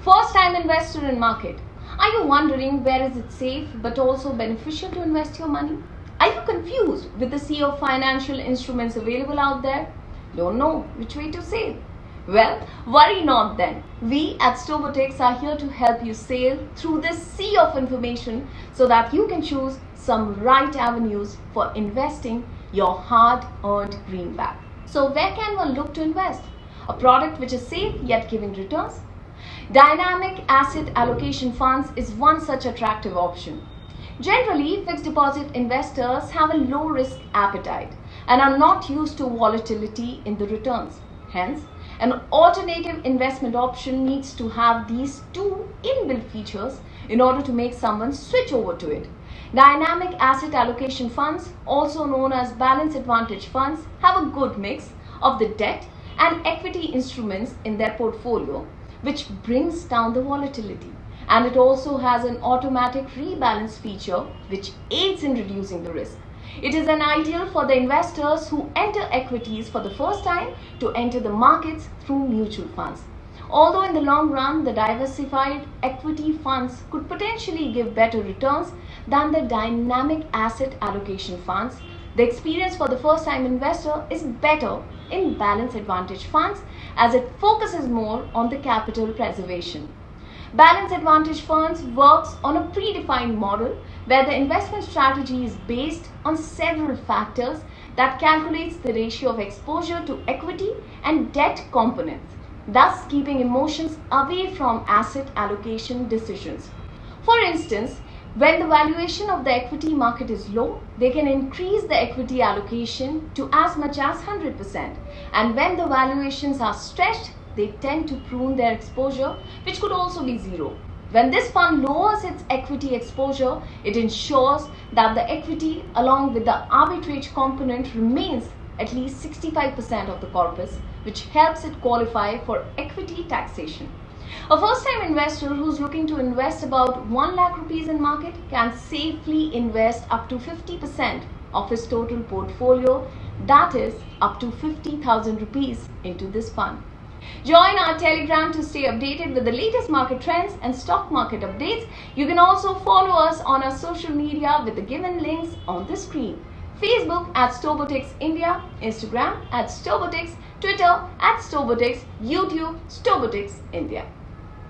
first time investor in market. Are you wondering where is it safe but also beneficial to invest your money? Are you confused with the sea of financial instruments available out there? Don't know which way to sail? Well, worry not then. We at Stobotics are here to help you sail through this sea of information so that you can choose some right avenues for investing your hard-earned greenback. So where can one look to invest? A product which is safe yet giving returns? Dynamic Asset Allocation funds is one such attractive option. Generally, fixed deposit investors have a low risk appetite and are not used to volatility in the returns. Hence, an alternative investment option needs to have these two inbuilt features in order to make someone switch over to it. Dynamic Asset Allocation funds, also known as Balance Advantage funds, have a good mix of the debt and equity instruments in their portfolio, which brings down the volatility. And it also has an automatic rebalance feature which aids in reducing the risk. It is an ideal for the investors who enter equities for the first time to enter the markets through mutual funds. Although in the long run, the diversified equity funds could potentially give better returns than the dynamic asset allocation funds, the experience for the first time investor is better in balance advantage funds as it focuses more on the capital preservation. Balance advantage funds works on a predefined model where the investment strategy is based on several factors that calculates the ratio of exposure to equity and debt components, thus keeping emotions away from asset allocation decisions. For instance, when the valuation of the equity market is low, they can increase the equity allocation to as much as 100%. And when the valuations are stretched, they tend to prune their exposure, which could also be zero. When this fund lowers its equity exposure, it ensures that the equity along with the arbitrage component remains at least 65% of the corpus, which helps it qualify for equity taxation. A first-time investor who's looking to invest about 1 lakh rupees in market can safely invest up to 50% of his total portfolio, that is up to 50,000 rupees into this fund. Join our Telegram to stay updated with the latest market trends and stock market updates. You can also follow us on our social media with the given links on the screen. Facebook at Stobotics India, Instagram at Stobotics, Twitter at Stobotics, YouTube Stobotics India.